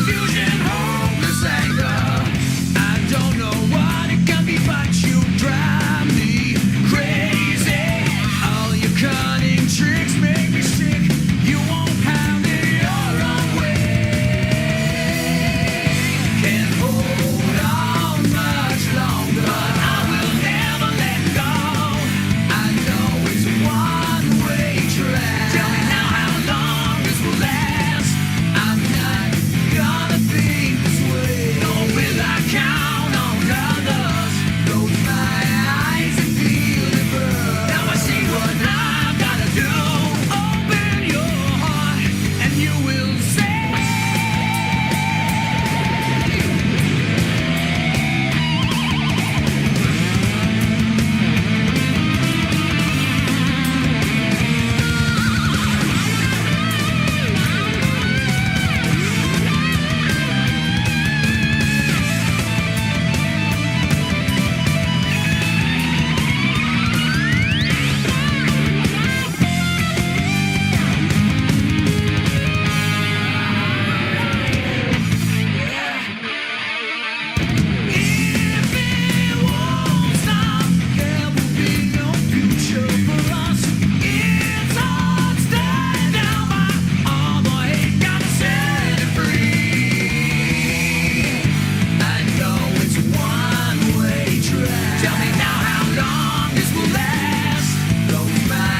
confusion, hopeless anger. I don't know what it can be, but you drive me crazy. All your cunning tricks make me sick. You won't have it your own way. Can't hold on much longer, but I will never let go. I know it's a one-way track. Tell me now how long this will last. I'm not gonna think this way. Nor will I count on others. Close my eyes and feel it burn. Now I see what I've gotta do. Open your heart and you will say. If it won't stop, there will be no future for us. It's hard staying down by all the hate, gotta set it free. I know it's one-way track. Tell me now how long this will last. Close my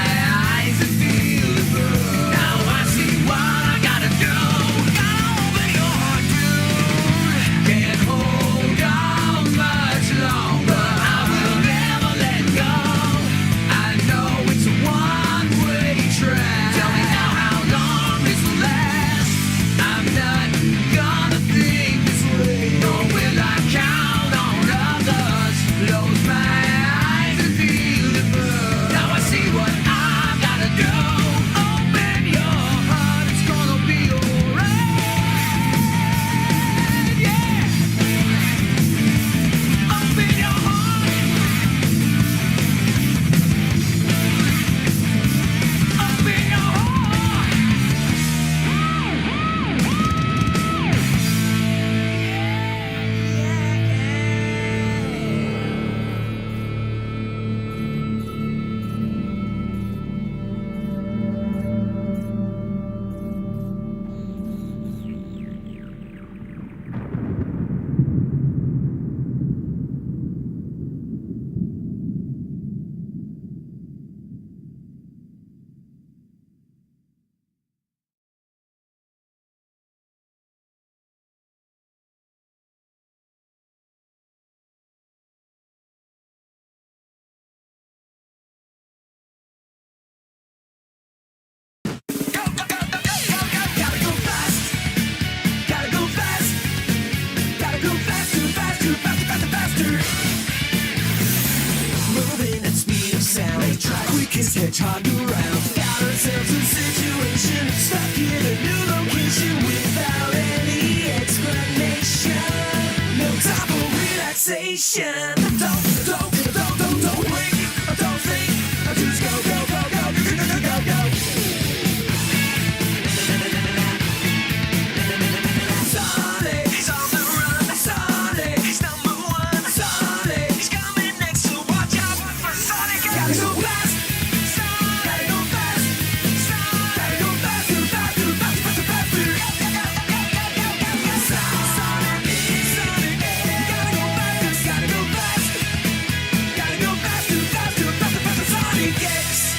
eyes and feel it burn. Now I see what I gotta do. Gotta open your heart, dude. Can't hold on much longer. I will never let go. I know it's a one-way track. Tell me now how long this will last. I'm not gonna think this way. Nor will I count on others. Close my eyes and feel it burn. Now I see what I've gotta do. Open your heart, it's gonna be alright. Yeah. Open your heart. Open your heart. Gotta go fast. Gotta go fast. Gotta go faster, faster, faster, faster, faster. Moving at speed of sound. Quickest hedgehog around. Got ourselves a situation. Stuck in a new location without any explanation. No time for relaxation. Don't wait. Don't think. Just go, go, go, go, go, go, go, go. Sonic, he's on the run. Sonic, he's number one. Sonic, he's coming next, so watch out for Sonic. Gotta go fast. Gotta go fast. Gotta go faster, faster, faster, faster, faster. Sonic, Sonic, gotta go fast. Gotta go fast. Gotta go faster, faster, faster, faster, Sonic X.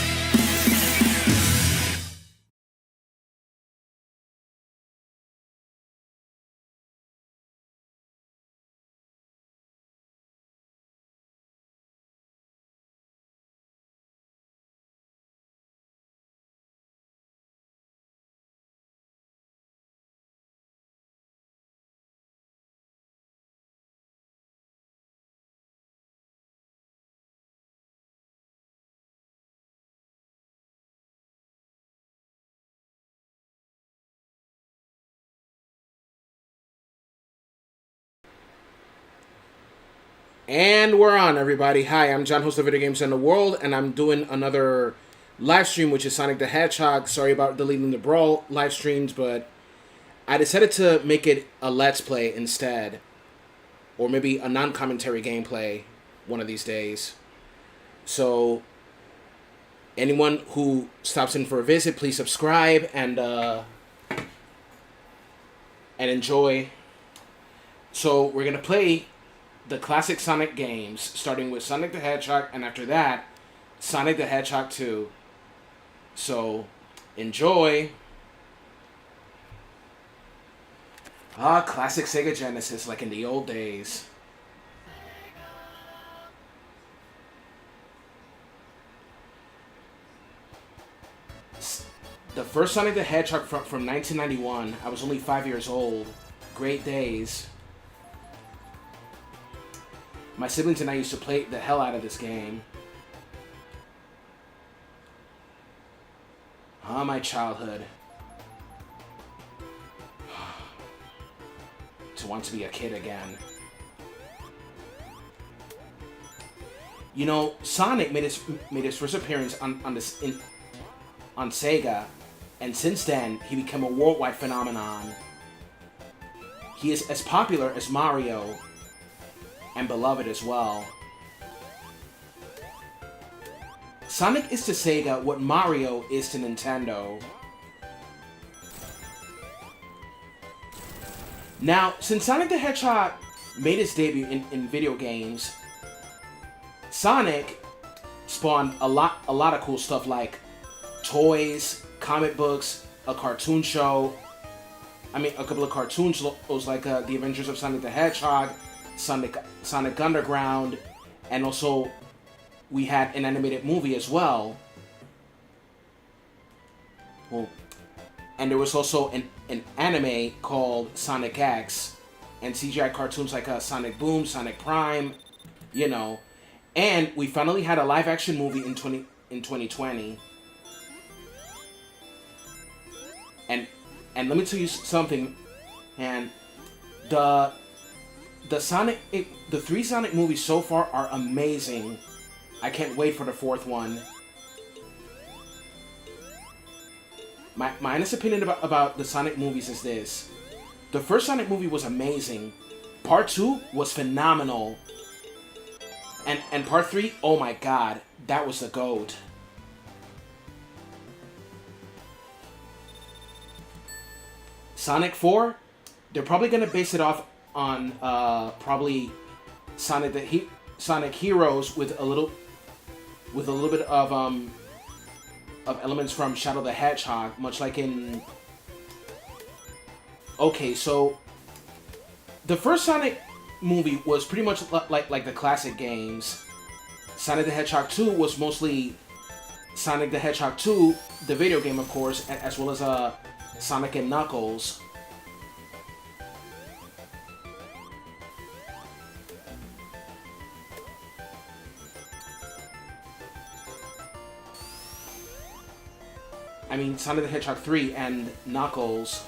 And we're on, everybody. Hi, I'm John, host of Video Games in the World, and I'm doing another live stream, which is Sonic the Hedgehog. Sorry about deleting the Brawl live streams, but I decided to make it a let's play instead, or maybe a non-commentary gameplay one of these days. So anyone who stops in for a visit, please subscribe and enjoy. So we're gonna play the classic Sonic games, starting with Sonic the Hedgehog, and after that, Sonic the Hedgehog 2. So enjoy. Classic Sega Genesis, like in the old days. The first Sonic the Hedgehog from 1991. I was only 5 years old. Great days. My siblings and I used to play the hell out of this game. My childhood. To want to be a kid again. You know, Sonic made his first appearance on Sega, and since then he became a worldwide phenomenon. He is as popular as Mario, and beloved as well. Sonic is to Sega what Mario is to Nintendo. Now, since Sonic the Hedgehog made his debut in video games, Sonic spawned a lot of cool stuff like toys, comic books, a cartoon show. I mean, a couple of cartoon shows like The Adventures of Sonic the Hedgehog, Sonic Underground, and also we had an animated movie as well. Well, and there was also an anime called Sonic X, and CGI cartoons like Sonic Boom, Sonic Prime, you know. And we finally had a live action movie in 2020. And let me tell you something, and the three Sonic movies so far are amazing. I can't wait for the fourth one. My honest opinion about the Sonic movies is this. The first Sonic movie was amazing. Part 2 was phenomenal. And Part 3, oh my god, that was the GOAT. Sonic 4, they're probably gonna base it off on probably Sonic Heroes with a little bit of elements from Shadow the Hedgehog, much like in. Okay, so the first Sonic movie was pretty much like the classic games. Sonic the Hedgehog 2 was mostly Sonic the Hedgehog 2, the video game, of course, as well as Sonic and Knuckles. I mean, Sonic the Hedgehog 3 and Knuckles.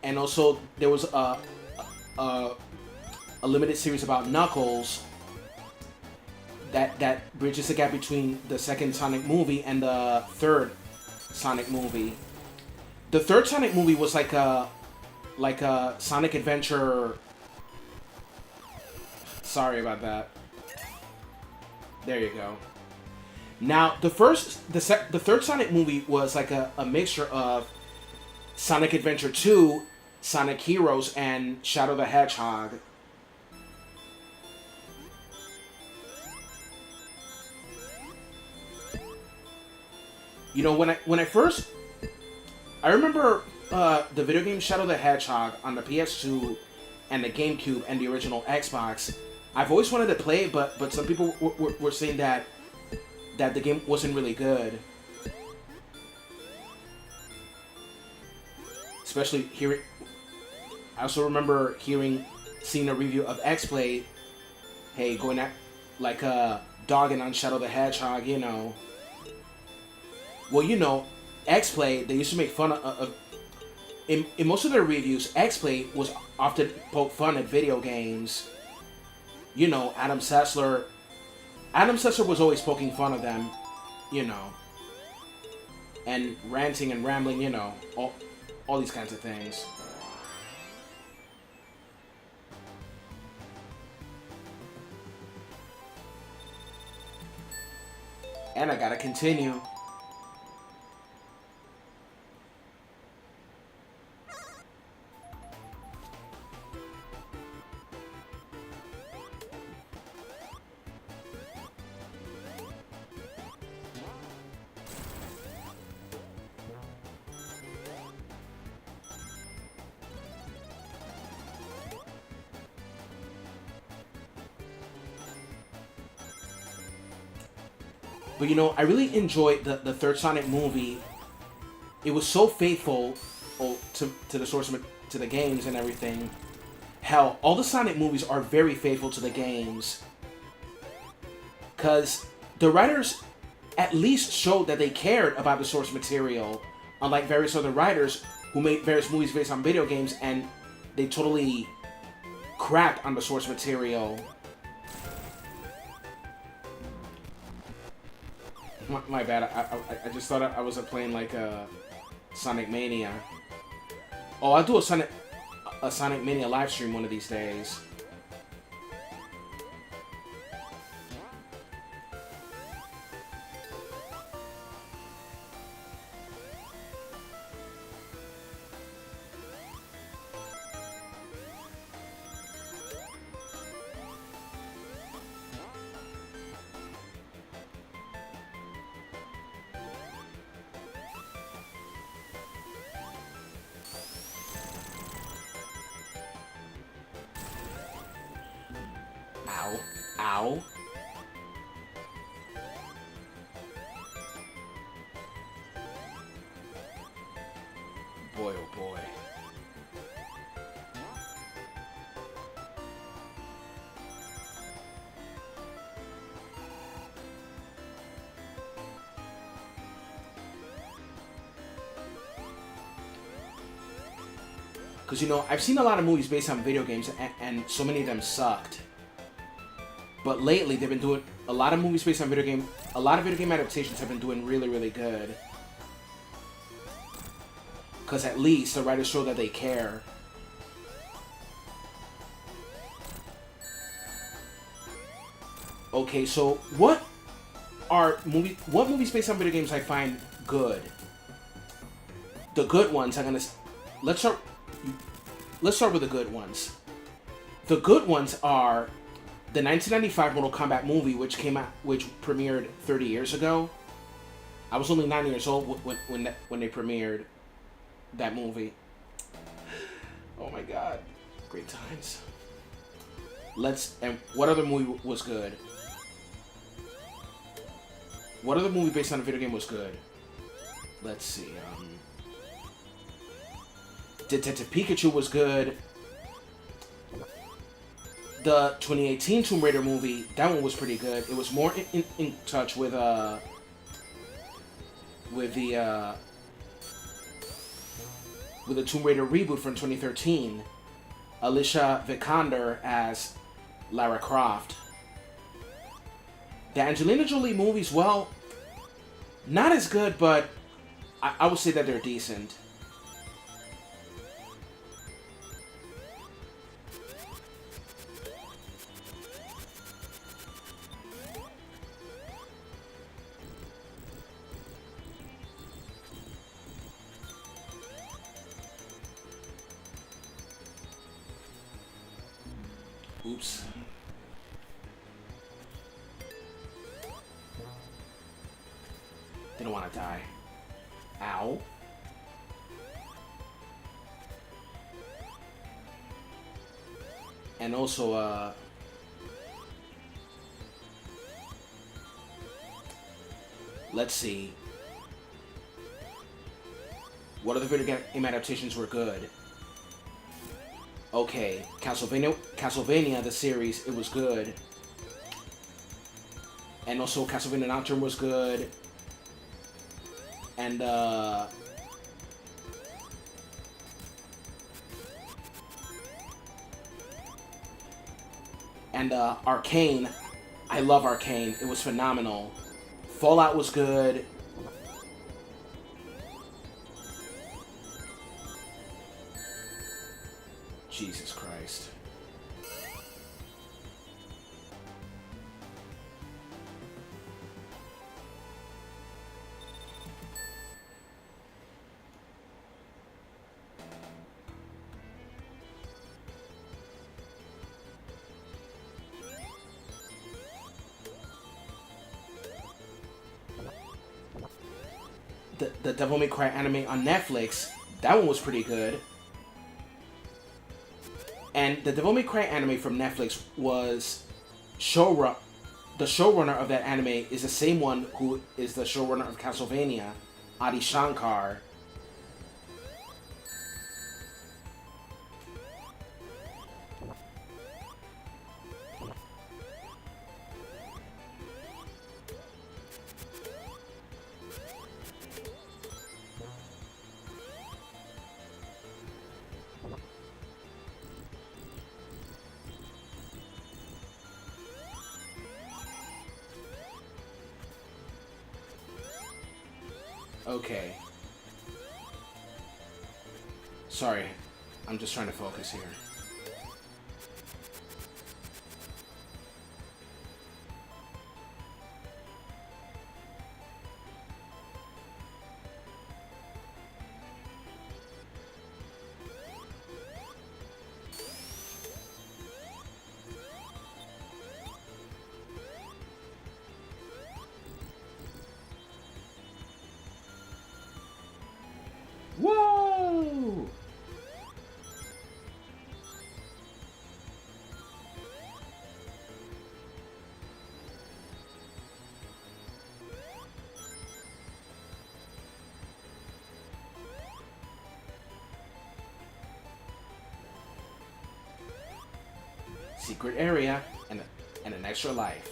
And also, there was a limited series about Knuckles that bridges the gap between the second Sonic movie and the third Sonic movie. The third Sonic movie was like a Sonic Adventure. Sorry about that. There you go. Now the third Sonic movie was like a mixture of Sonic Adventure 2, Sonic Heroes, and Shadow the Hedgehog. You know, when I first, I remember the video game Shadow the Hedgehog on the PS2 and the GameCube and the original Xbox. I've always wanted to play it, but some people were saying that the game wasn't really good. Especially hearing, I also remember seeing a review of X-Play, hey, going at like dogging on Shadow the Hedgehog, you know. Well, you know, X-Play, they used to make fun in most of their reviews, X-Play was often poke fun at video games. You know, Adam Sessler was always poking fun of them, you know, and ranting and rambling, you know, all these kinds of things. And I gotta continue. But you know, I really enjoyed the third Sonic movie. It was so faithful to the source to the games and everything. Hell, all the Sonic movies are very faithful to the games. Cause the writers at least showed that they cared about the source material, unlike various other writers who made various movies based on video games and they totally crapped on the source material. My bad. I just thought I was playing like a Sonic Mania. Oh, I'll do a Sonic Mania live stream one of these days. Ow. Ow. Boy, oh boy. Because, you know, I've seen a lot of movies based on video games, and so many of them sucked. But lately, they've been doing a lot of movies based on video game. A lot of video game adaptations have been doing really, really good. Because at least the writers show that they care. Okay, so what movies based on video games I find good? The good ones, let's start with the good ones. The good ones are the 1995 Mortal Kombat movie, which premiered 30 years ago. I was only 9 years old when they premiered that movie. Oh my god, great times. And what other movie was good? What other movie based on a video game was good? Let's see. Detective Pikachu was good. The 2018 Tomb Raider movie, that one was pretty good. It was more in touch with the Tomb Raider reboot from 2013. Alicia Vikander as Lara Croft. The Angelina Jolie movies, well, not as good, but I would say that they're decent. Oops. Didn't want to die. Ow. And also, let's see. What other video game adaptations were good? Okay, Castlevania, the series, it was good. And also Castlevania Nocturne was good. And And Arcane, I love Arcane. It was phenomenal. Fallout was good. Jesus Christ. The Devil May Cry anime on Netflix, that one was pretty good. And the Devil May Cry anime from Netflix was the showrunner of that anime is the same one who is the showrunner of Castlevania, Adi Shankar. Okay. Sorry, I'm just trying to focus here. Whoa! Secret area and an extra life.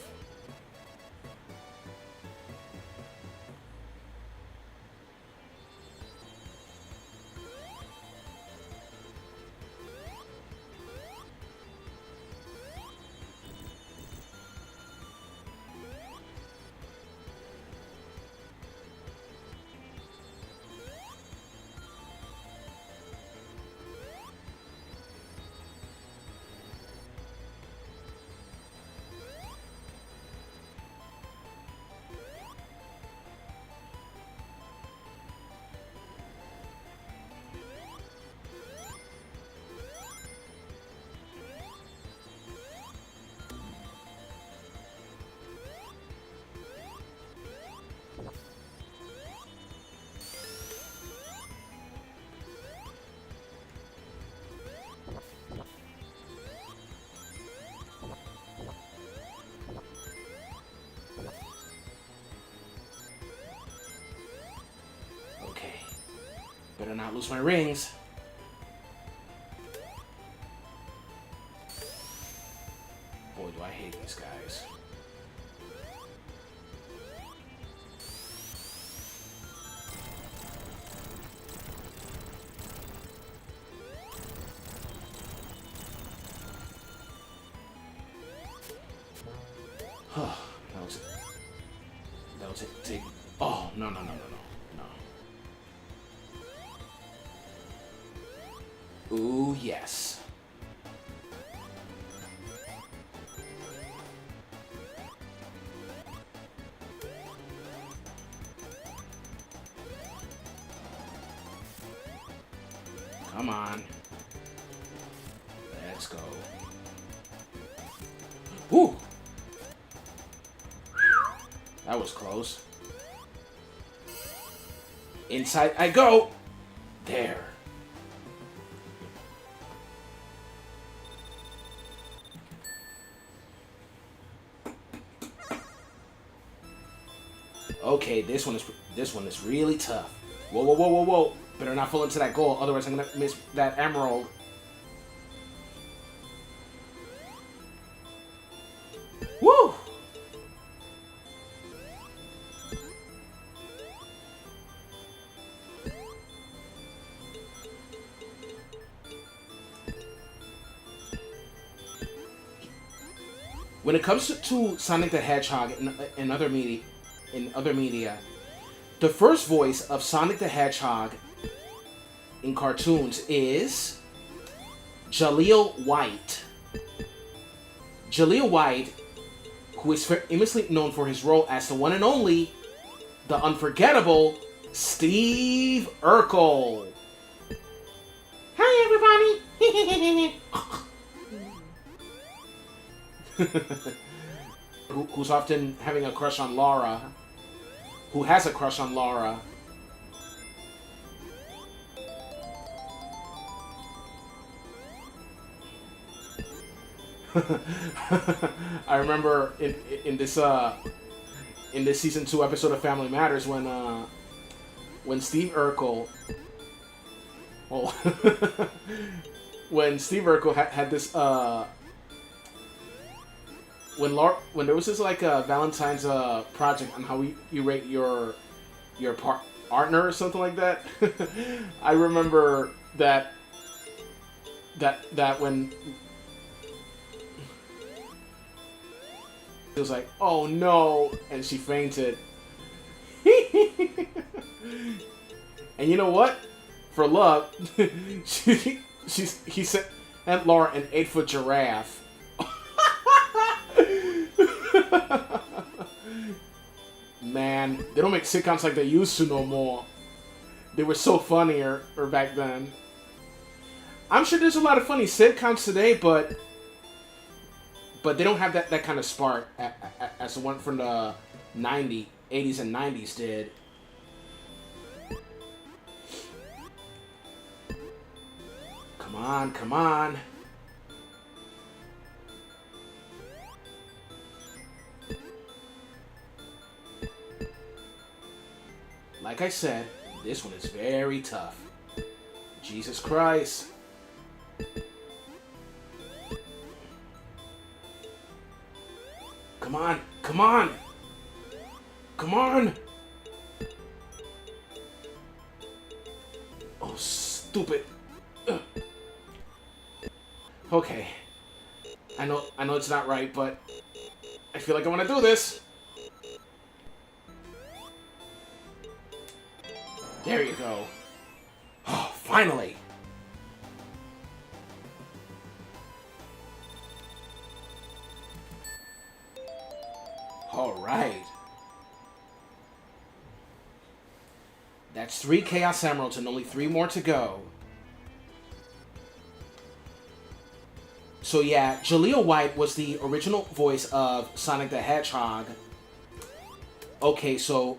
Okay. Better not lose my rings. Boy, do I hate these guys. That was it. Oh, no. Ooh, yes. Come on. Let's go. Ooh! That was close. Inside I go! There. Okay, this one is really tough. Whoa. Better not fall into that goal, otherwise I'm gonna miss that emerald. Woo! When it comes to Sonic the Hedgehog in other media, the first voice of Sonic the Hedgehog in cartoons is Jaleel White. Jaleel White, who is famously known for his role as the one and only, the unforgettable Steve Urkel. Hi, everybody. Who's often having a crush on Laura. Who has a crush on Laura. I remember in this season 2 episode of Family Matters when Steve Urkel, well, when Steve Urkel had this when there was this like Valentine's project on how you rate your partner or something like that. I remember that when it was like, oh no, and she fainted. And you know what? For love, he sent Laura an 8-foot giraffe. Man, they don't make sitcoms like they used to no more. They were so funnier back then. I'm sure there's a lot of funny sitcoms today, but they don't have that kind of spark as the one from the 80s and 90s did. Come on, come on. Like I said, this one is very tough. Jesus Christ. Come on, come on. Come on. Oh, stupid. Ugh. Okay. I know it's not right, but I feel like I want to do this. There you go. Oh, finally. All right. That's 3 Chaos Emeralds and only 3 more to go. So yeah, Jaleel White was the original voice of Sonic the Hedgehog. Okay, so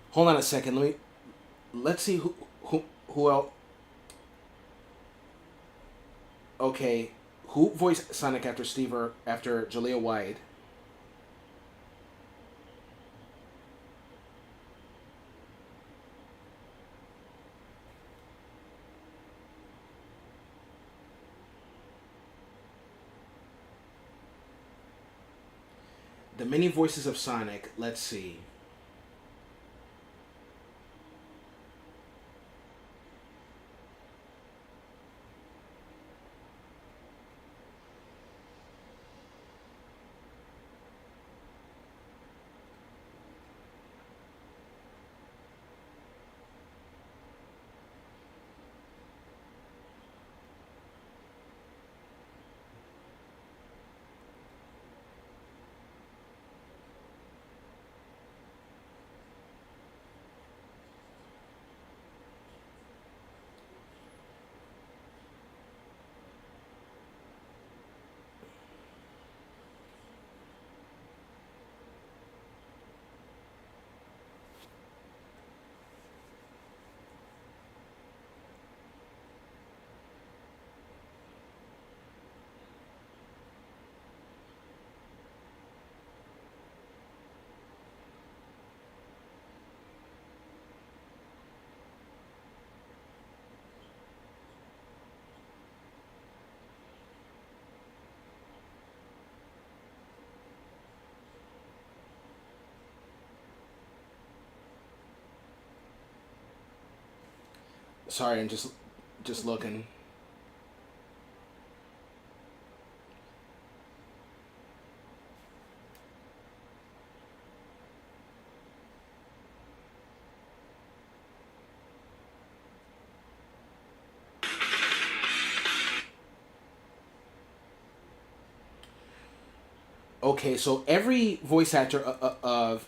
hold on a second. Let's see who else. Okay, who voiced Sonic after Jaleel White? The many voices of Sonic. Let's see. Sorry, I'm just looking. Okay, so every voice actor of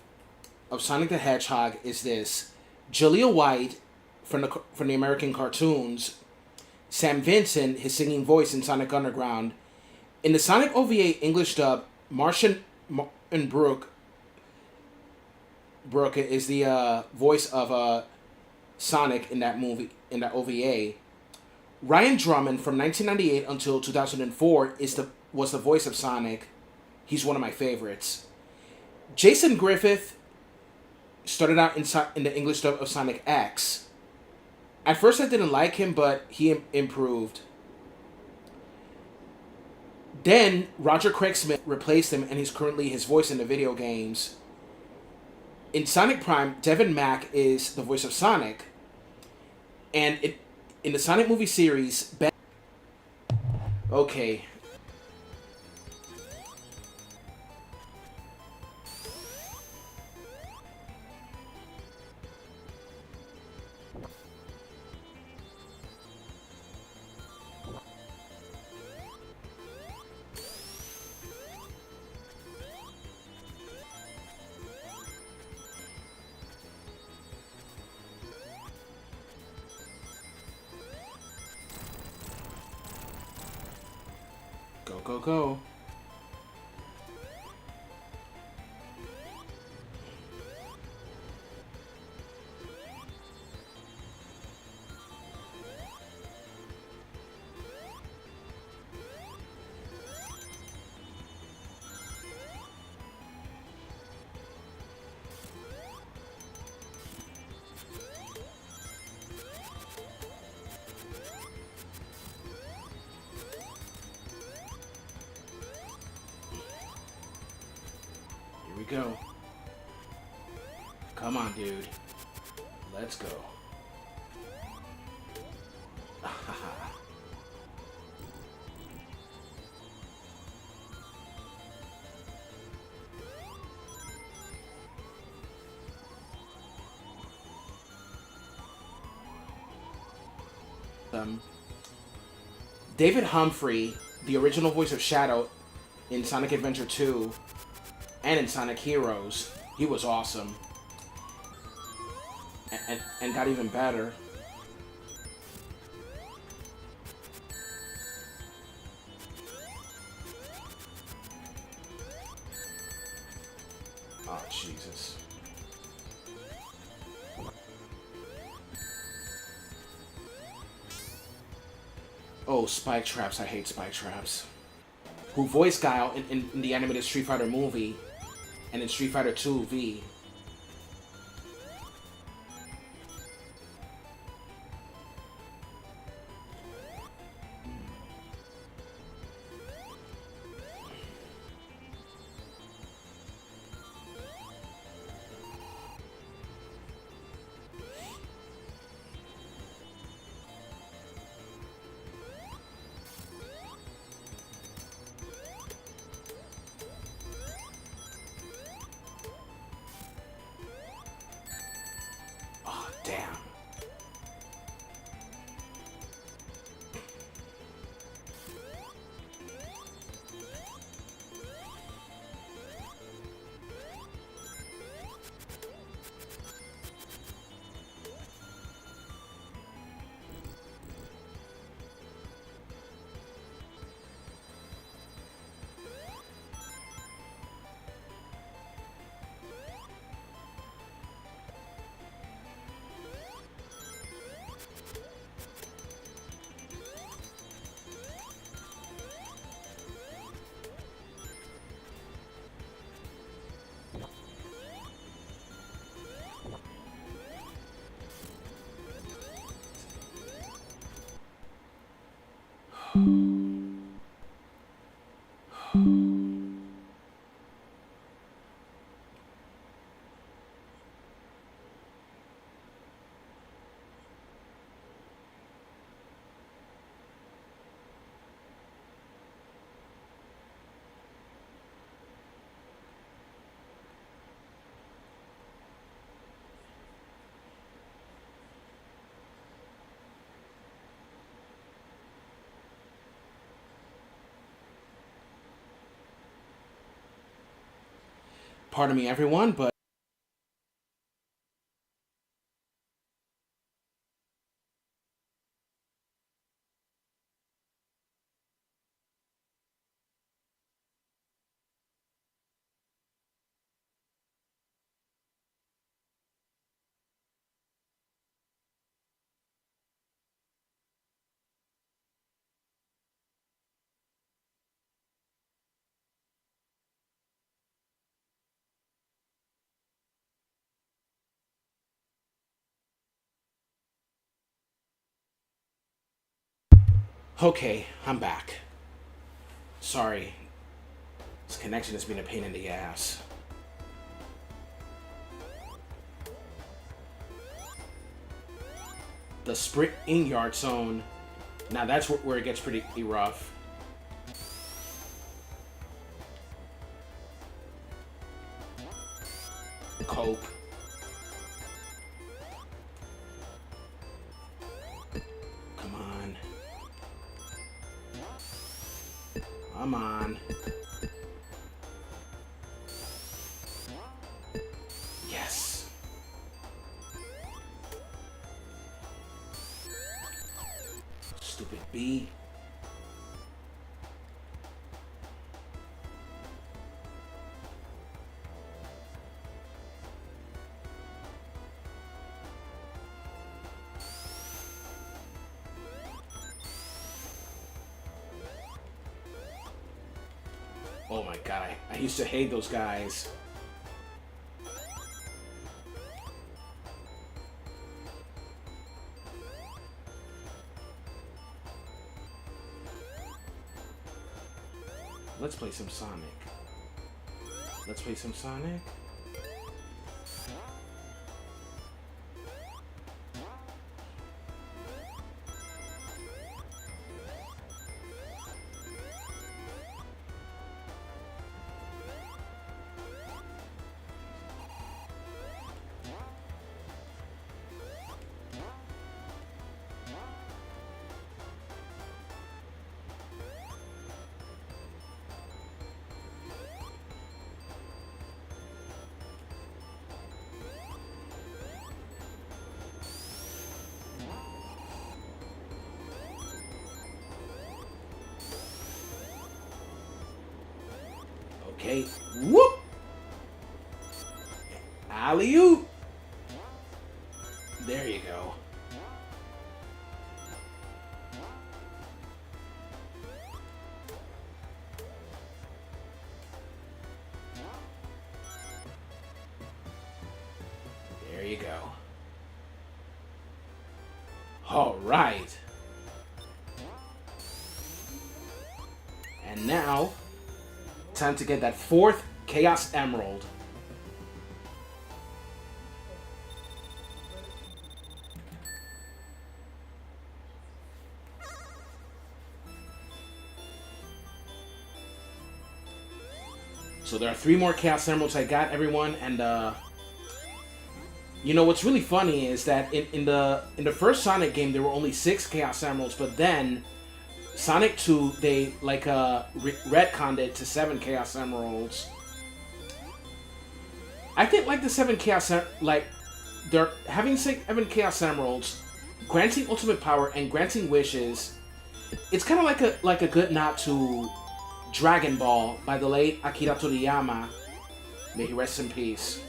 Sonic the Hedgehog is this: Jaleel White from the American cartoons, Sam Vincent, his singing voice in Sonic Underground. In the Sonic OVA English dub, Martian Brooke is the voice of Sonic in that movie, in that OVA. Ryan Drummond from 1998 until 2004 was the voice of Sonic. He's one of my favorites. Jason Griffith started out in the English dub of Sonic X. At first, I didn't like him, but he improved. Then Roger Craig Smith replaced him, and he's currently his voice in the video games. In Sonic Prime, Devin Mack is the voice of Sonic, and in the Sonic movie series, okay. Go, go, go. Here we go. Come on, dude. Let's go. David Humphrey, the original voice of Shadow in Sonic Adventure 2 and in Sonic Heroes, he was awesome. And got even better. Oh, Jesus. Oh, Spike Traps. I hate Spike Traps. Who voiced Guile in the animated Street Fighter movie and in Street Fighter 2 V. Pardon me, everyone, but okay, I'm back. Sorry, this connection has been a pain in the ass. The Spring Yard Zone. Now that's where it gets pretty rough. Cope. Come on. Come on. Yes. Stupid bee. Oh my god, I used to hate those guys. Let's play some Sonic. Let's play some Sonic. Okay. Whoop! Alley-oop! There you go. There you go. All right. And now, time to get that fourth Chaos Emerald. So there are 3 more Chaos Emeralds I got, everyone, and you know what's really funny is that in the first Sonic game there were only 6 Chaos Emeralds, but then Sonic 2 they retconned it to 7 Chaos Emeralds. I think like the 7 Chaos like they're having 7 Chaos Emeralds, granting ultimate power and granting wishes. It's kind of like a good nod to Dragon Ball by the late Akira Toriyama. May he rest in peace.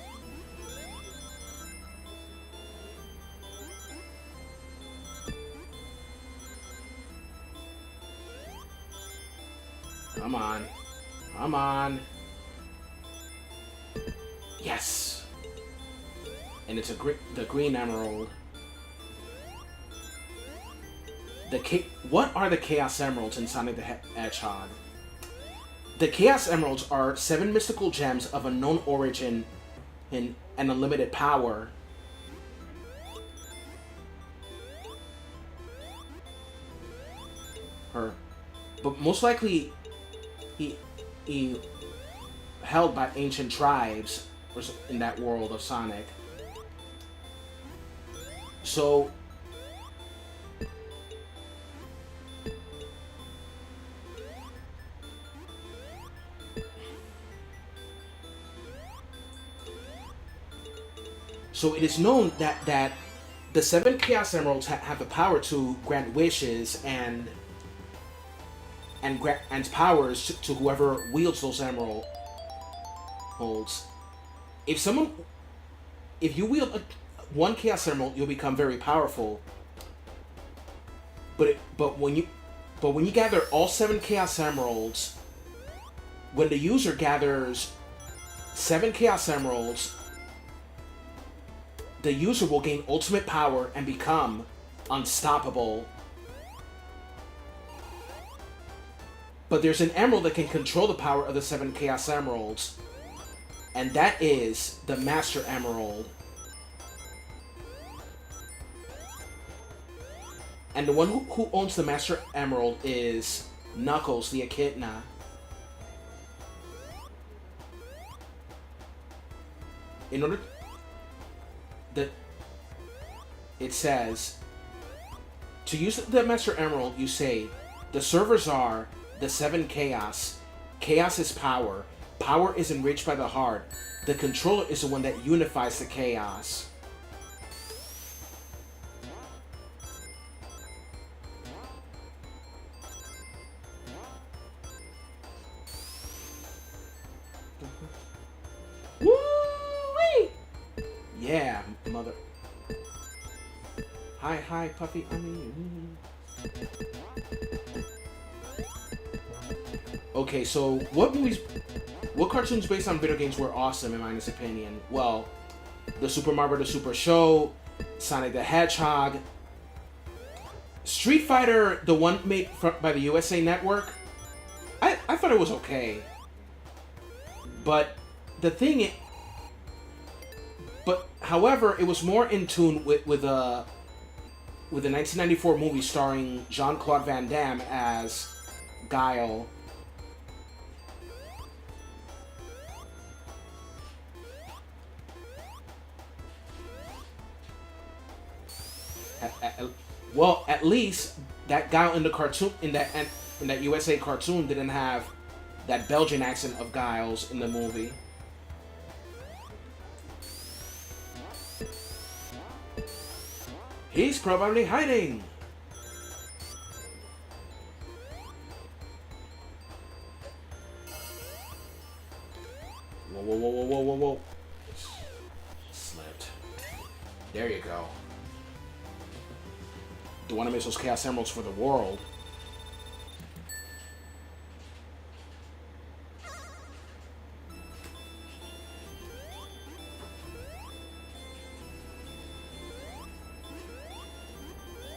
Come on. Come on. Yes. And it's the green emerald. What are the Chaos Emeralds in Sonic the Hedgehog? The Chaos Emeralds are 7 mystical gems of unknown origin and unlimited power. But most likely, he held by ancient tribes in that world of Sonic. So So it is known that the seven Chaos Emeralds have the power to grant wishes and powers to whoever wields those emeralds. If someone, if you wield one Chaos Emerald, you'll become very powerful. But when you gather all seven Chaos Emeralds, when the user gathers seven Chaos Emeralds, the user will gain ultimate power and become unstoppable. But there's an emerald that can control the power of the seven Chaos Emeralds, and that is the Master Emerald. And the one who owns the Master Emerald is Knuckles, the Echidna. In order that it says to use the Master Emerald, you say the servers are the seven chaos. Chaos is power. Power is enriched by the heart. The controller is the one that unifies the chaos. Woo-wee! Yeah, mother. Hi, Puffy. I mean. Okay, so what cartoons based on video games were awesome in my honest opinion? Well, the Super Mario the Super Show, Sonic the Hedgehog, Street Fighter, the one made by the USA Network. I thought it was okay, but however, it was more in tune with the 1994 movie starring Jean-Claude Van Damme as Guile. Well, at least that Guile in the cartoon, in that USA cartoon, didn't have that Belgian accent of Guile's in the movie. He's probably hiding. Whoa. Slipped. There you go. Do want to miss those Chaos Emeralds for the world.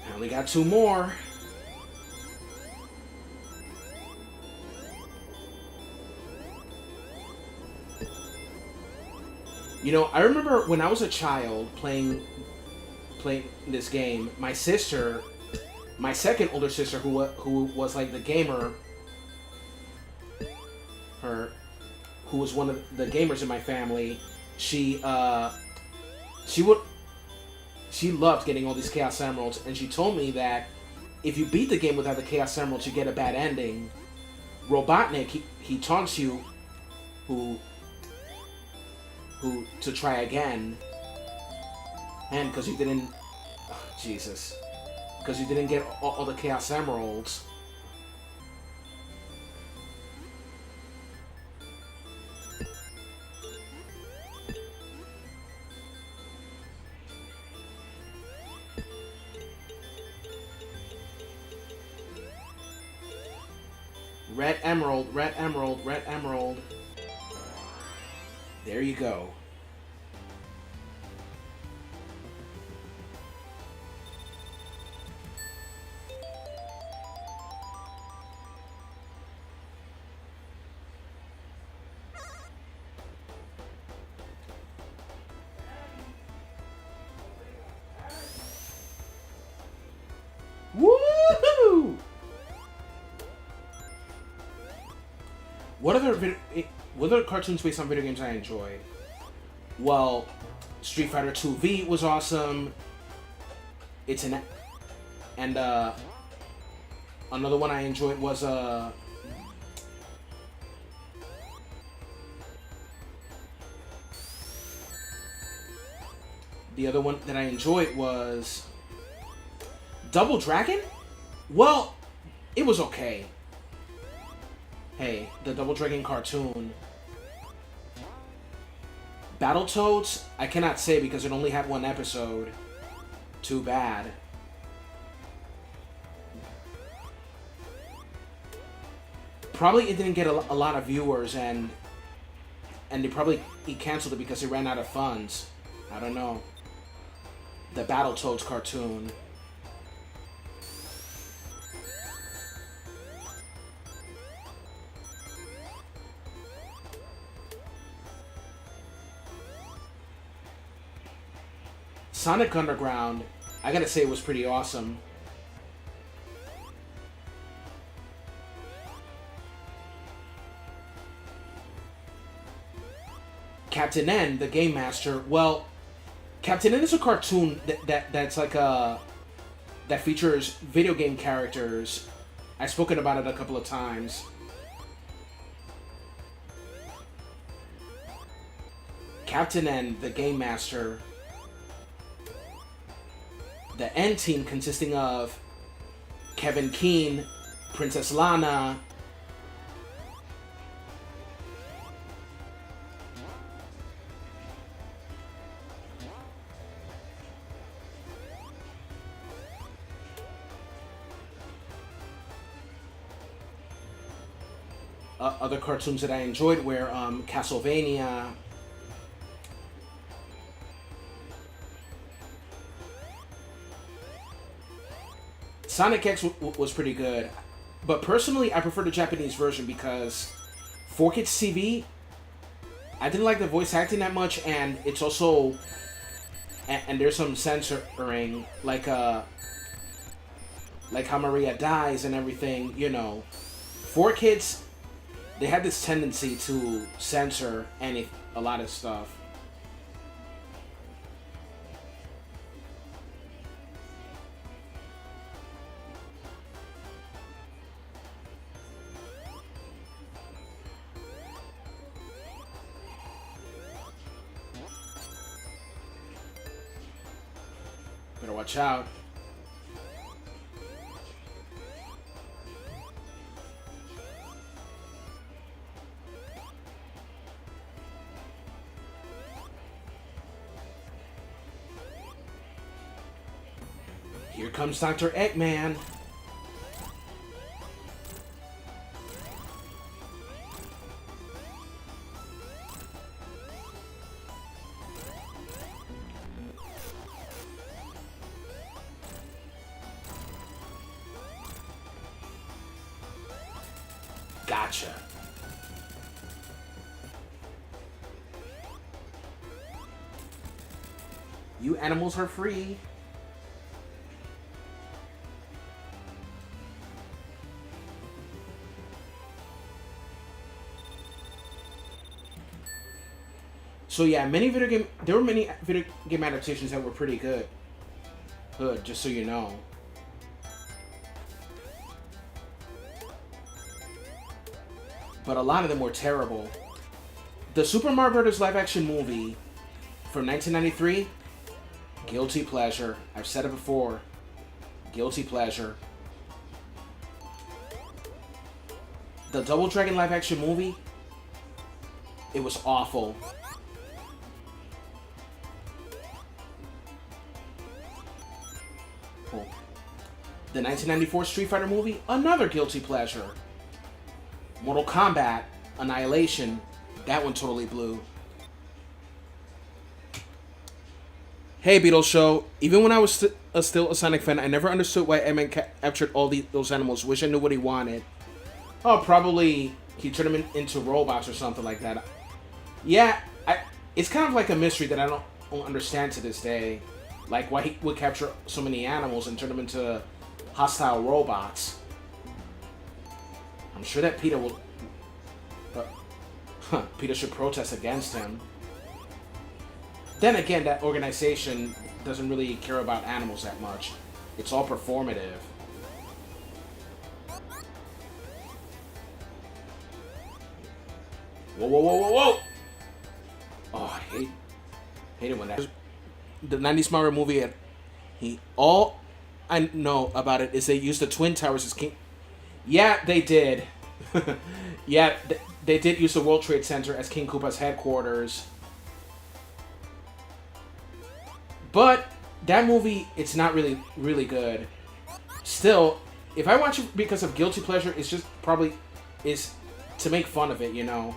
I only got two more. You know, I remember when I was a child playing this game, my sister, my second older sister, who was like the gamer, who was one of the gamers in my family, she loved getting all these Chaos Emeralds, and she told me that if you beat the game without the Chaos Emeralds, you get a bad ending. Robotnik, he taunts you who to try again, and because you didn't, because you didn't get all the Chaos Emeralds. Red Emerald, Red Emerald, Red Emerald. There you go. Woohoo! What other cartoons based on video games I enjoyed? Well, Street Fighter 2V was awesome. And another one I enjoyed was The other one that I enjoyed was Double Dragon. Well, it was okay. Hey, the Double Dragon cartoon. Battletoads, I cannot say because it only had one episode. Too bad. Probably it didn't get a lot of viewers, and they probably canceled it because it ran out of funds. I don't know. The Battletoads cartoon. Sonic Underground, I gotta say it was pretty awesome. Captain N, the Game Master. Well, Captain N is a cartoon that's like that features video game characters. I've spoken about it a couple of times. Captain N, the Game Master. The N team consisting of Kevin Keane, Princess Lana, other cartoons that I enjoyed were Castlevania, Sonic X was pretty good, but personally I prefer the Japanese version because 4Kids TV, I didn't like the voice acting that much, and it's also and there's some censoring, like how Maria dies and everything, you know. 4Kids, they had this tendency to censor a lot of stuff. Better watch out. Here comes Dr. Eggman. Gotcha. You animals are free. So yeah, there were many video game adaptations that were pretty good. Just so you know. But a lot of them were terrible. The Super Mario Bros. Live action movie from 1993, guilty pleasure. I've said it before. Guilty pleasure. The Double Dragon live action movie, it was awful. The 1994 Street Fighter movie, another guilty pleasure. Mortal Kombat, Annihilation, that one totally blew. Hey Beatles Show, even when I was still a Sonic fan, I never understood why Eggman captured all those animals. Wish I knew what he wanted. Oh, probably he turned them into robots or something like that. Yeah, it's kind of like a mystery that I don't understand to this day. Like why he would capture so many animals and turn them into hostile robots. I'm sure that Peter will... Peter should protest against him. Then again, that organization doesn't really care about animals that much. It's all performative. Whoa, whoa, whoa, whoa, whoa! Oh, I hate it when that... the 90s Mario movie, he all I know about it is they used the Twin Towers as king. Yeah, they did. Yeah, they did use the World Trade Center as King Koopa's headquarters. But that movie, it's not really good. Still, if I watch it because of guilty pleasure, it's just probably is to make fun of it, you know.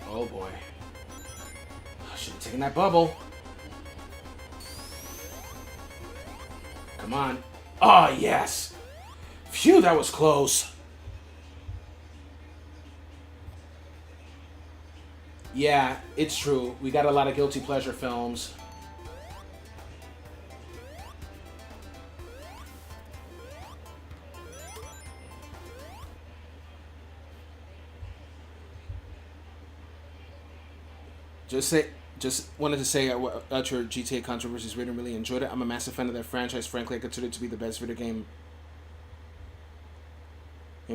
Oh boy. I should have taken that bubble. Come on. Oh, yes. Phew, that was close. Yeah, it's true. We got a lot of guilty pleasure films. Just wanted to say about your GTA controversies. Really enjoyed it. I'm a massive fan of that franchise. Frankly, I consider it to be the best video game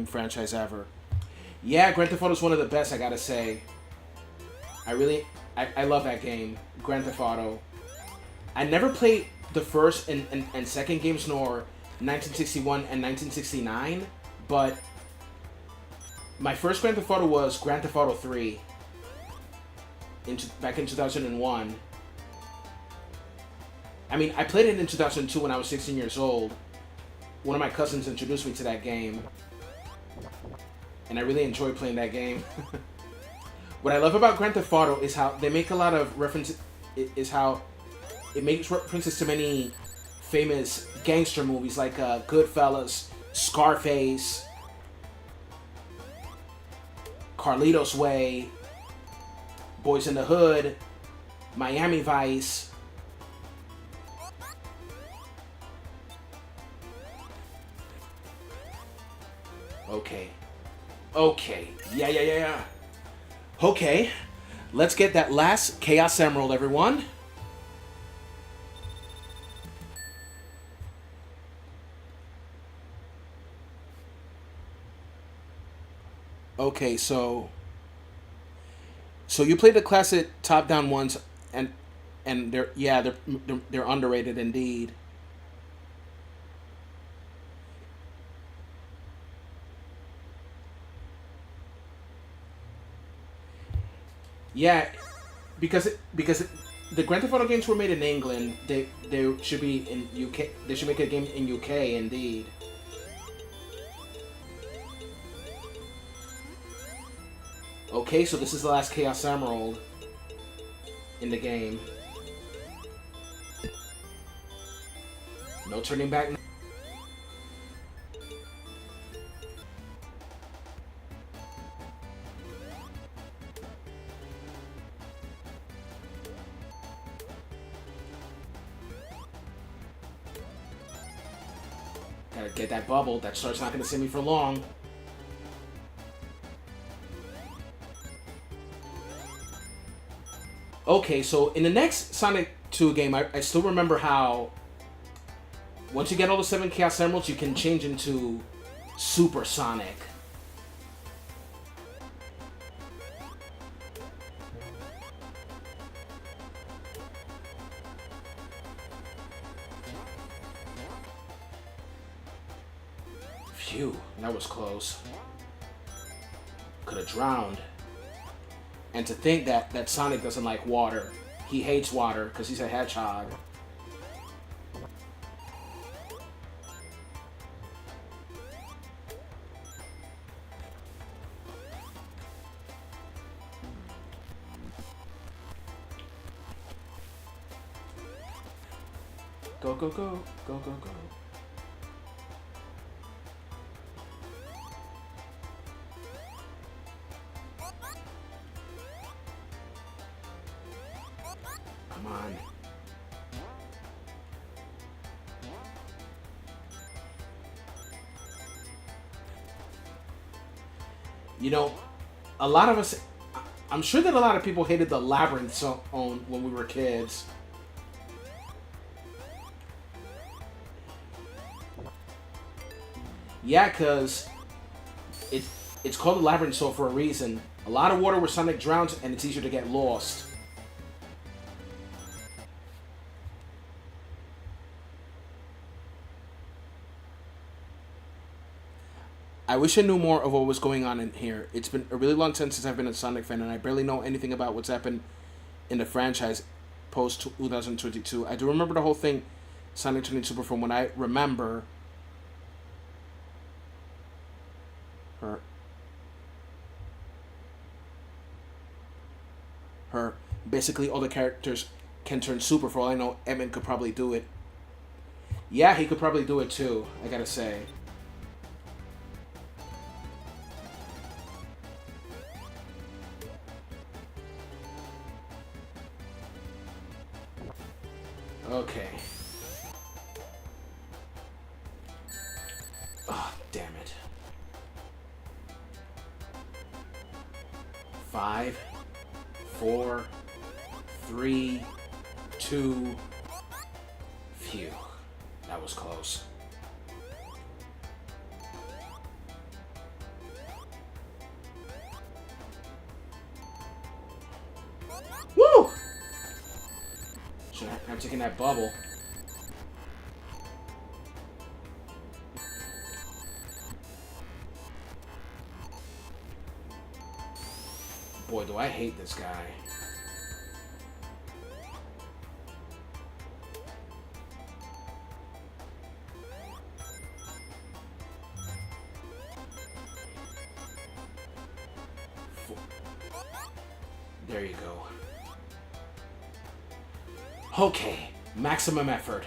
franchise ever. Yeah, Grand Theft Auto is one of the best. I gotta say. I love that game, Grand Theft Auto. I never played the first and second games, nor 1961 and 1969, but my first Grand Theft Auto was Grand Theft Auto 3 back in 2001. I mean, I played it in 2002 when I was 16 years old. One of my cousins introduced me to that game, and I really enjoyed playing that game. What I love about Grand Theft Auto is how they make a lot of references. Is how it makes references to many famous gangster movies like Goodfellas, Scarface, Carlito's Way, Boys in the Hood, Miami Vice. Okay. Yeah. Okay. Let's get that last Chaos Emerald, everyone. Okay, so you played the classic top-down ones, and they're underrated indeed. Yeah, because the Grand Theft Auto games were made in England. They should be in UK. They should make a game in UK indeed. Okay, so this is the last Chaos Emerald in the game. No turning back. Gotta get that bubble. That star's not gonna see me for long. Okay, so in the next Sonic 2 game, I still remember how once you get all the 7 Chaos Emeralds, you can change into Super Sonic. Phew, that was close. Could have drowned. And to think that Sonic doesn't like water. He hates water because he's a hedgehog. Go, go, go. Go, go, go. Come on. You know, a lot of us, I'm sure that a lot of people hated the Labyrinth zone when we were kids. Yeah, because it's called the Labyrinth zone for a reason. A lot of water where Sonic drowns, and it's easier to get lost. I wish I knew more of what was going on in here. It's been a really long time since I've been a Sonic fan, and I barely know anything about what's happened in the franchise post 2022. I do remember the whole thing, Sonic turning Super, from when I remember. Her. Basically, all the characters can turn Super. For all I know, Edmund could probably do it. Yeah, he could probably do it too, I gotta say. Okay. Oh, damn it. 5, 4, 3, 2. Phew. That was close. Woo! I'm taking that bubble. Boy, do I hate this guy. There you go. Okay, maximum effort.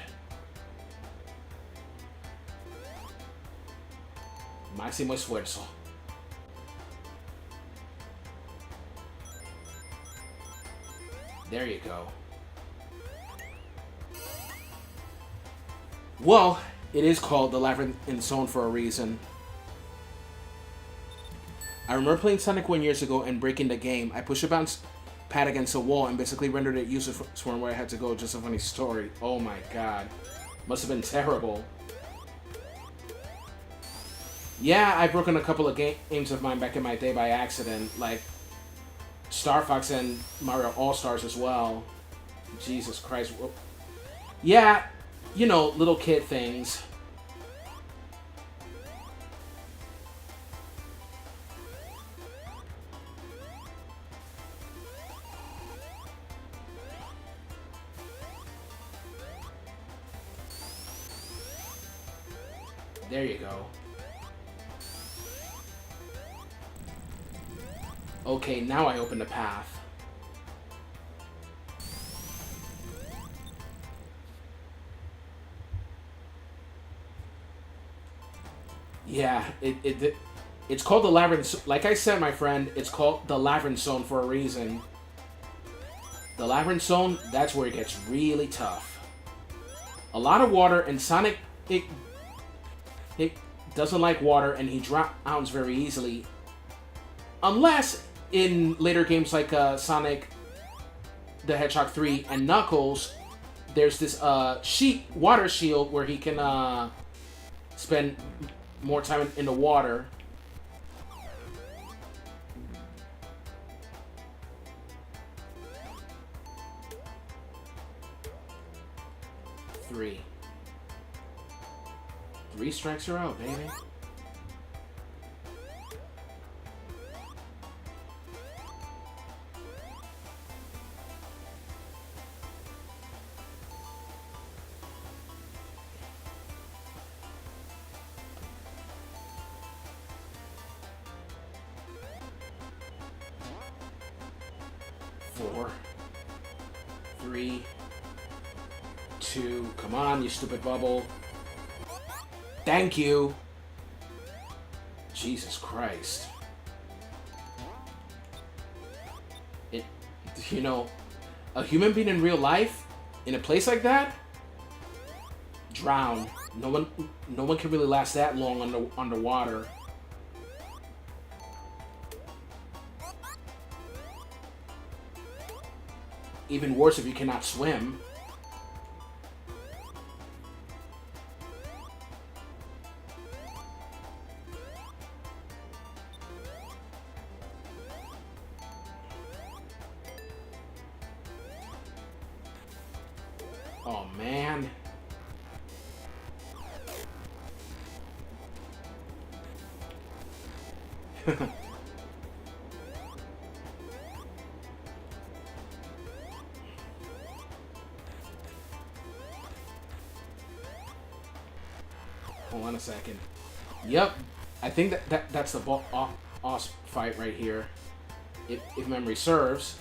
Máximo esfuerzo. There you go. Well, it is called the Labyrinth Zone for a reason. I remember playing Sonic 1 years ago and breaking the game. I pushed a bounce pad against a wall and basically rendered it useless from where I had to go. Just a funny story. Oh my god. Must have been terrible. Yeah, I've broken a couple of games of mine back in my day by accident, like Star Fox and Mario All-Stars as well. Jesus Christ. Yeah, you know, little kid things. There you go. Okay, now I open the path. Yeah, it's called the Labyrinth. Like I said, my friend, it's called the Labyrinth Zone for a reason. The Labyrinth Zone, that's where it gets really tough. A lot of water, and Sonic, it doesn't like water, and he drowns very easily. Unless in later games like Sonic the Hedgehog 3 and Knuckles, there's this water shield where he can spend more time in the water. Three strikes are out, baby. Four, 3, 2. Come on, you stupid bubble. Thank you. Jesus Christ. It, you know, a human being in real life, in a place like that, drown. No one can really last that long underwater. Even worse if you cannot swim. Oh, man. Hold on a second. Yep. I think that's the boss fight right here. If memory serves.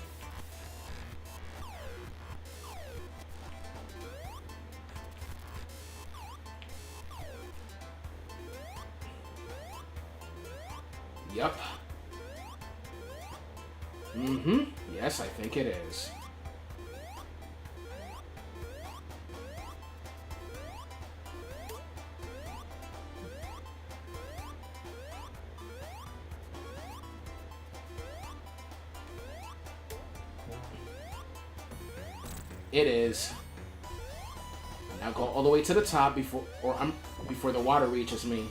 Yep. Mm-hmm. Yes, I think it is. It is. Now go all the way to the top before the water reaches me.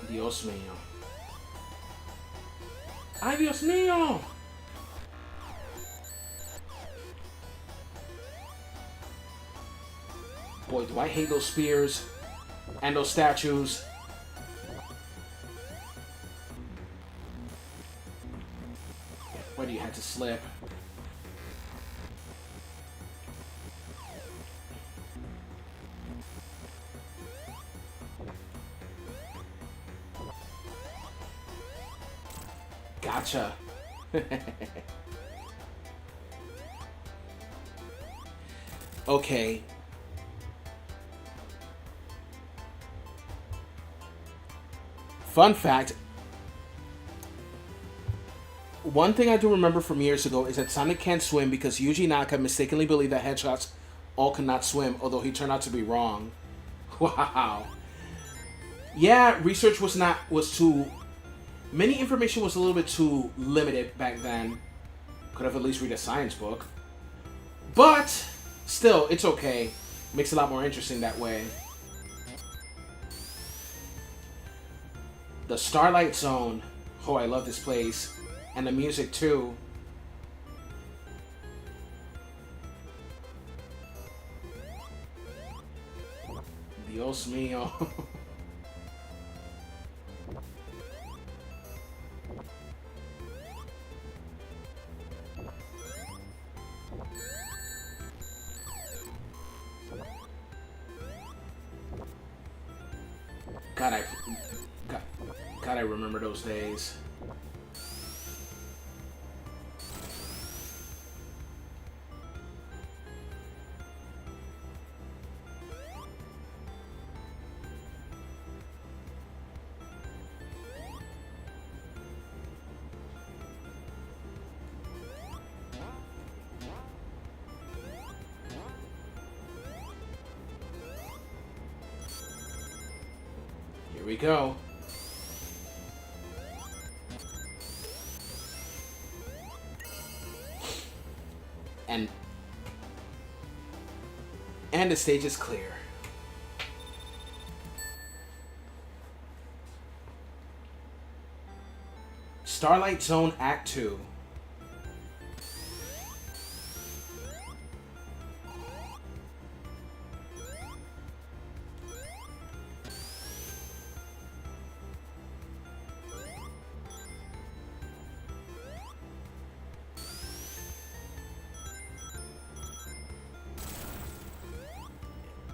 Dios mío. Ay, Dios mío! Boy, do I hate those spears and those statues. Why do you have to slip? Gotcha. Okay. Fun fact. One thing I do remember from years ago is that Sonic can't swim because Yuji Naka mistakenly believed that hedgehogs all could not swim, although he turned out to be wrong. Wow. Yeah, research was too... Many information was a little bit too limited back then. Could have at least read a science book. But, still, it's okay. Makes it a lot more interesting that way. The Starlight Zone. Oh, I love this place. And the music, too. Dios mío. God, I remember those days. Here we go. And the stage is clear. Starlight Zone Act 2.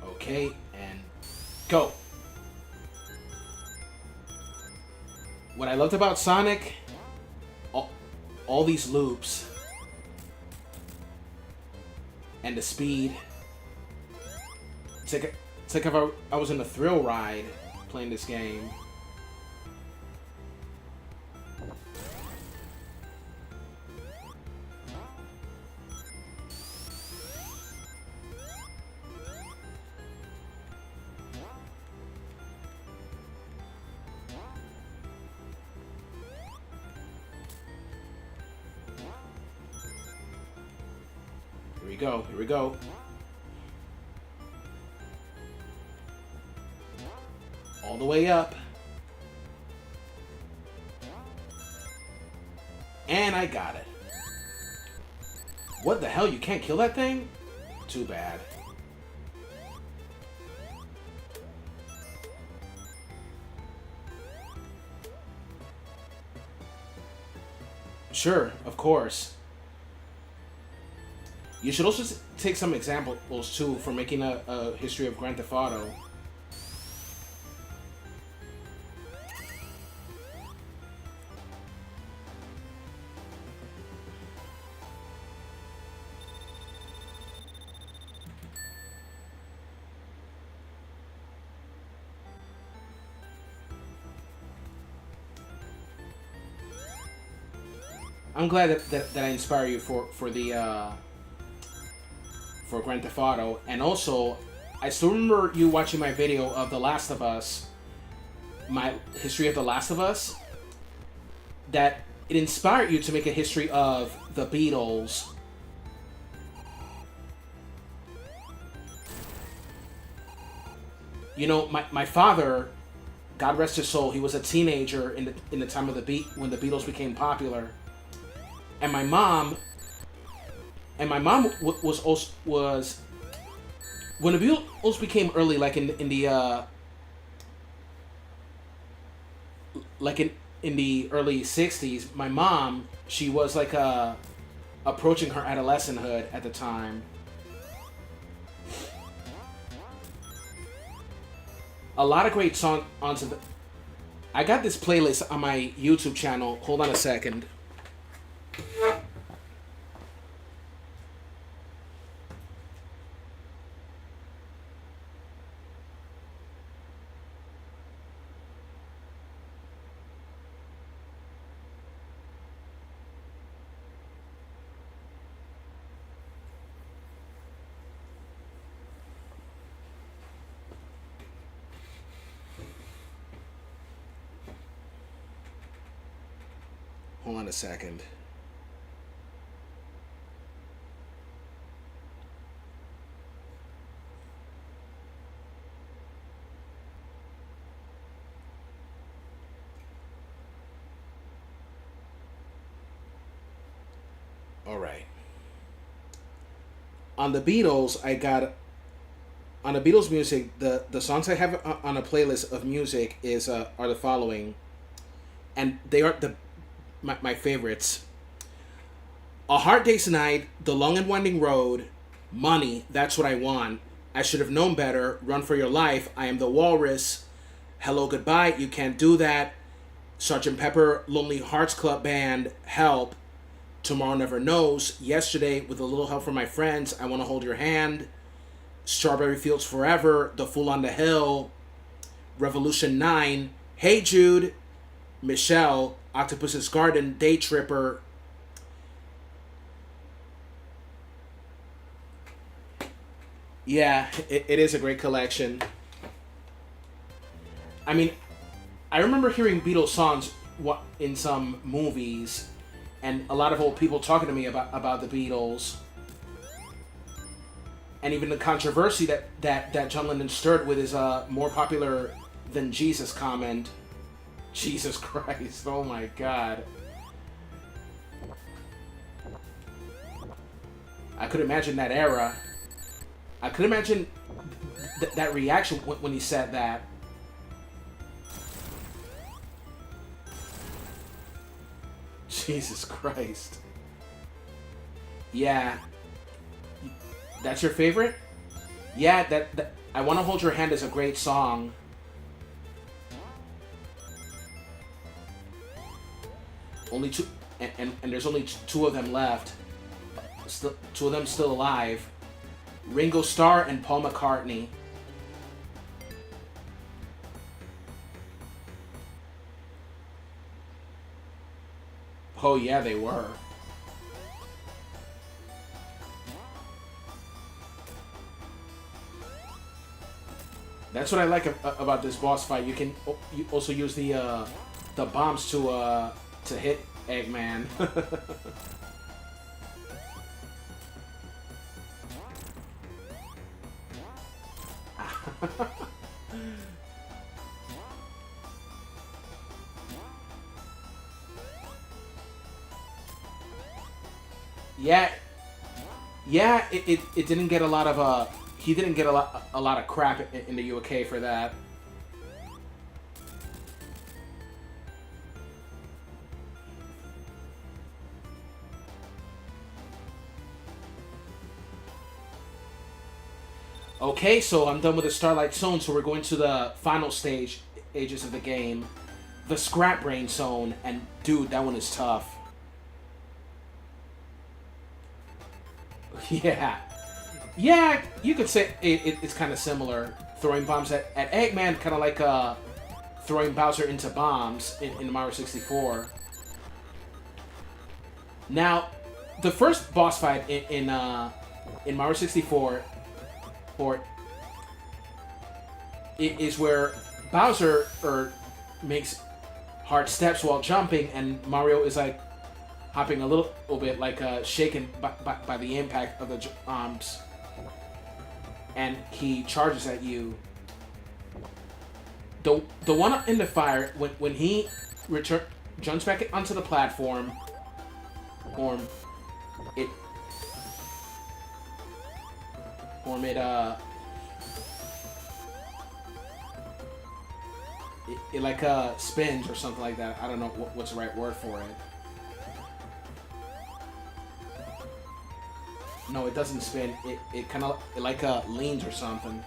Okay, and go. What I loved about Sonic, all these loops. and the speed. It's like if I was in a thrill ride playing this game. Here we go, here we go. All the way up. And I got it. What the hell? You can't kill that thing? Too bad. Sure, of course. You should also take some examples too for making a history of Grand Theft Auto. I'm glad that I inspire you for Grand Theft Auto, and also I still remember you watching my video of The Last of Us, my history of The Last of Us, that it inspired you to make a history of the Beatles. You know, my father, God rest his soul, he was a teenager in the time of when the Beatles became popular. And my mom was when the Beatles became early, like in the early '60s. My mom, she was like approaching her adolescenthood at the time. A lot of great songs onto the. I got this playlist on my YouTube channel. Hold on a second. Hold on a second. All right. On the Beatles, on the Beatles music, the songs I have on a playlist of music are the following, and they are my favorites. A Hard Day's Night, The Long and Winding Road, Money, That's What I Want, I Should Have Known Better, Run for Your Life, I Am the Walrus, Hello Goodbye, You Can't Do That, Sgt. Pepper, Lonely Hearts Club Band, Help, Tomorrow Never Knows, Yesterday, With a Little Help from My Friends, I Want to Hold Your Hand, Strawberry Fields Forever, The Fool on the Hill, Revolution 9, Hey Jude, Michelle, Octopus's Garden, Day Tripper, yeah, it is a great collection. I mean, I remember hearing Beatles songs in some movies, and a lot of old people talking to me about the Beatles, and even the controversy that John Lennon stirred with his more popular than Jesus comment. Jesus Christ, oh my God. I could imagine that era. I could imagine that reaction when he said that. Jesus Christ. Yeah. That's your favorite? Yeah, that I Want to Hold Your Hand is a great song. Only two, and there's only two of them left. Still, two of them still alive. Ringo Starr and Paul McCartney. Oh yeah, they were. That's what I like about this boss fight. You can also use the bombs to hit Eggman. Yeah, yeah. It didn't get a lot of he didn't get a lot of crap in the UK for that. Okay, so I'm done with the Starlight Zone, so we're going to the final stages of the game, the Scrap Brain Zone, and dude, that one is tough. Yeah. Yeah, you could say it's kind of similar. Throwing bombs at Eggman, kind of like throwing Bowser into bombs in Mario 64. Now, the first boss fight in Mario 64 is where Bowser makes hard steps while jumping, and Mario is like hopping a little bit, like shaken by the impact of the bombs. And he charges at you. The one in the fire, when he jumps back onto the platform, it like spins or something like that. I don't know what's the right word for it. No, it doesn't spin. It kind of like leans or something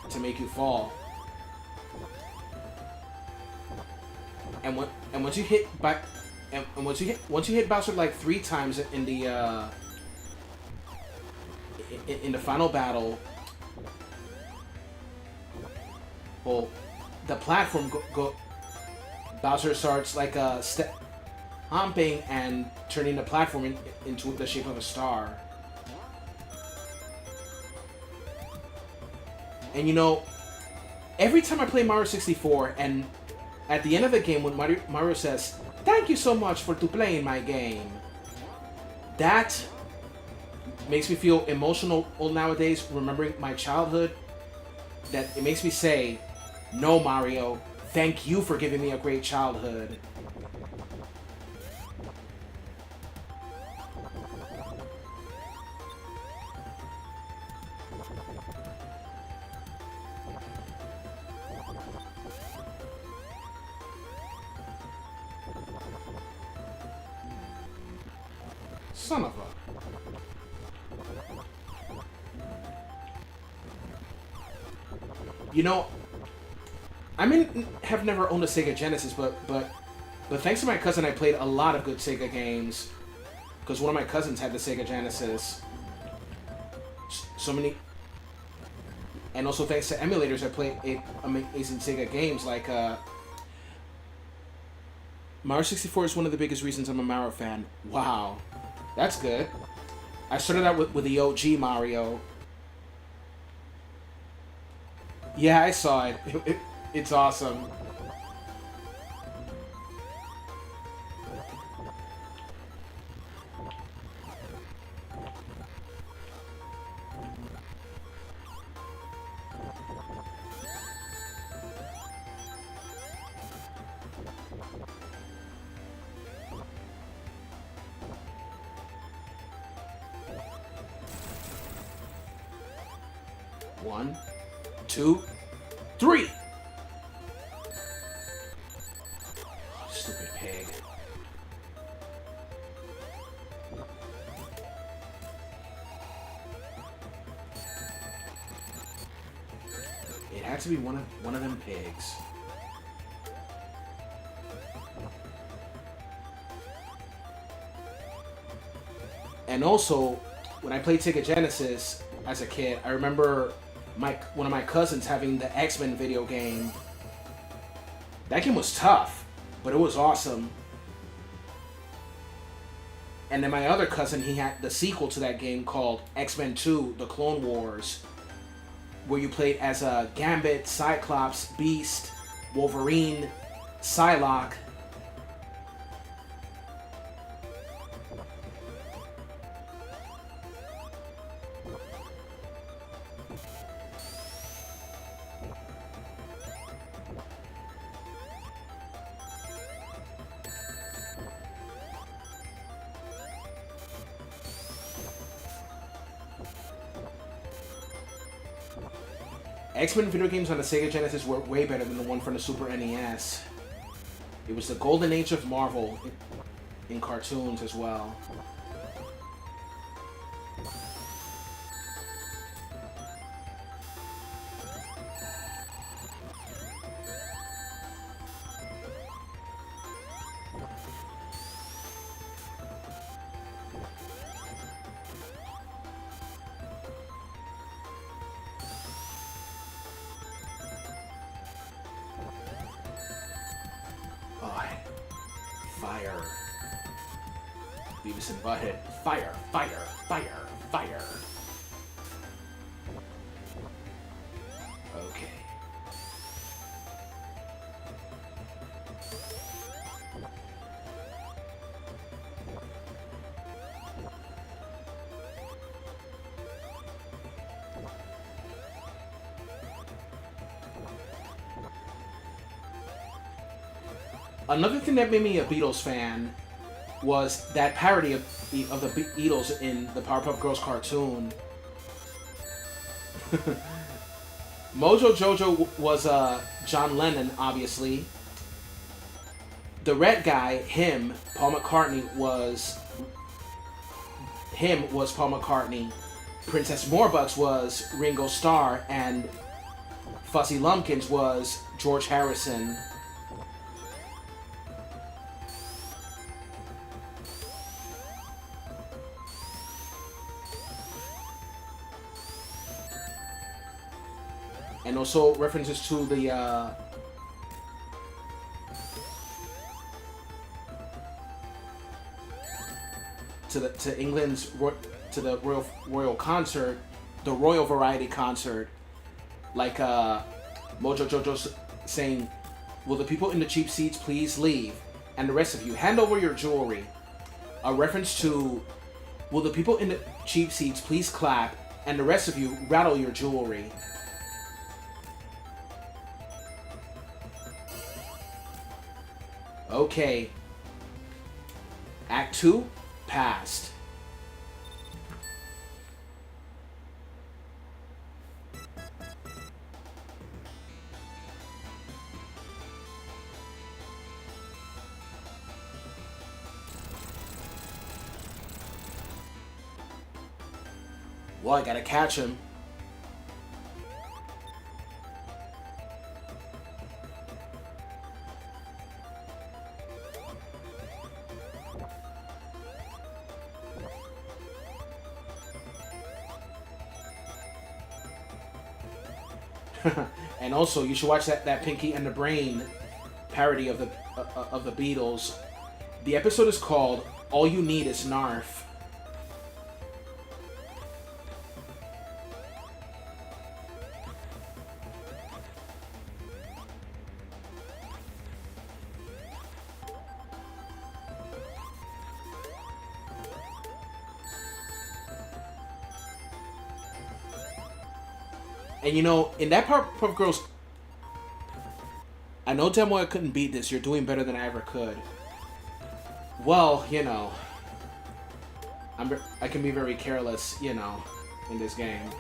to make you fall. And once you hit once you hit Bowser like 3 times in the final battle, well, the platform Bowser starts like humping and turning the platform into the shape of a star. And you know, every time I play Mario 64, and at the end of the game when Mario says, "Thank you so much for playing my game," that makes me feel emotional nowadays, remembering my childhood. That it makes me say, "No, Mario, thank you for giving me a great childhood." Son of a... You know, have never owned a Sega Genesis, but thanks to my cousin, I played a lot of good Sega games. Because one of my cousins had the Sega Genesis. So many... And also thanks to emulators, I played amazing Sega games like... Mario 64 is one of the biggest reasons I'm a Mario fan. Wow. That's good. I started out with the OG Mario. Yeah, I saw it. It's awesome. One, 2, 3. Oh, stupid pig. It had to be one of them pigs. And also, when I played Sega Genesis as a kid, I remember one of my cousins having the X-Men video game. That game was tough, but it was awesome. And then my other cousin, he had the sequel to that game called X-Men 2, The Clone Wars, where you played as a Gambit, Cyclops, Beast, Wolverine, Psylocke. X-Men video games on the Sega Genesis were way better than the one from the Super NES. It was the golden age of Marvel in cartoons as well. Fire. Beavis and Butthead. Fire, fire, fire, fire. Okay. Another thing that made me a Beatles fan was that parody of the Beatles in the Powerpuff Girls cartoon. Mojo Jojo was John Lennon, obviously. The red guy, him, Paul McCartney was Paul McCartney. Princess Morbucks was Ringo Starr, and Fuzzy Lumpkins was George Harrison. And also references to the to England's to the royal concert, the Royal Variety Concert, like Mojo Jojo saying, "Will the people in the cheap seats please leave? And the rest of you, hand over your jewelry." A reference to, "Will the people in the cheap seats please clap? And the rest of you, rattle your jewelry." Okay. Act 2, passed. Well, I gotta catch him. And also, you should watch that Pinky and the Brain parody of the Beatles. The episode is called "All You Need Is Narf." And you know, in that Powerpuff Girls, I know damn well I couldn't beat this. You're doing better than I ever could. Well, you know, I can be very careless, you know, in this game.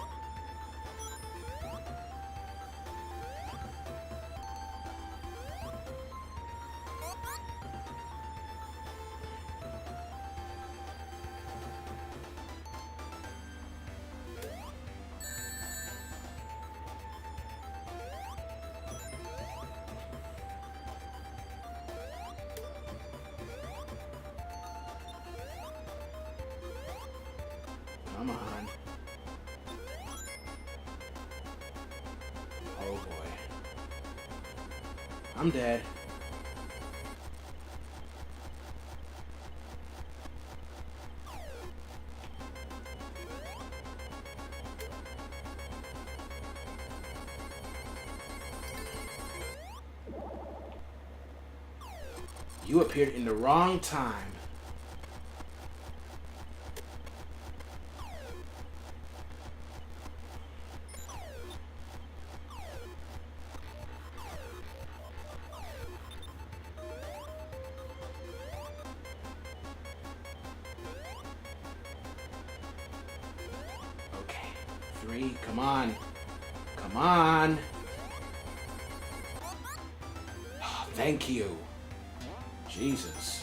I'm dead. You appeared in the wrong time. Okay. 3. Come on. Come on. Oh, thank you. Jesus.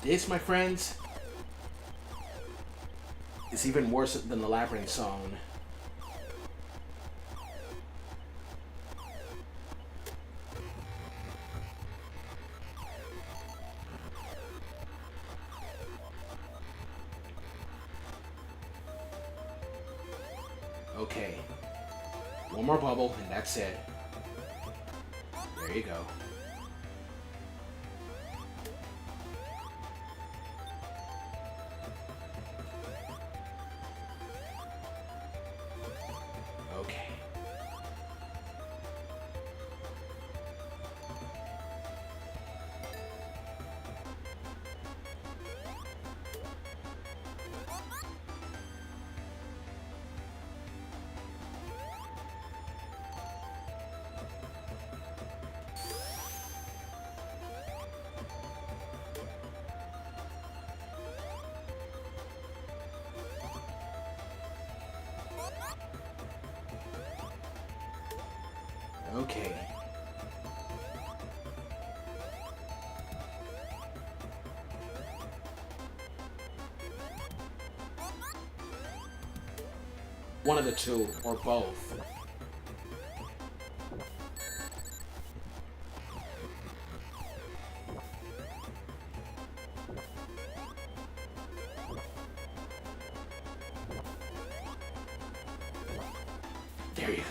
This, my friends, is even worse than the Labyrinth Zone. Okay. One more bubble, and that's it. There you go. Okay. Okay. One of the two, or both. There you go.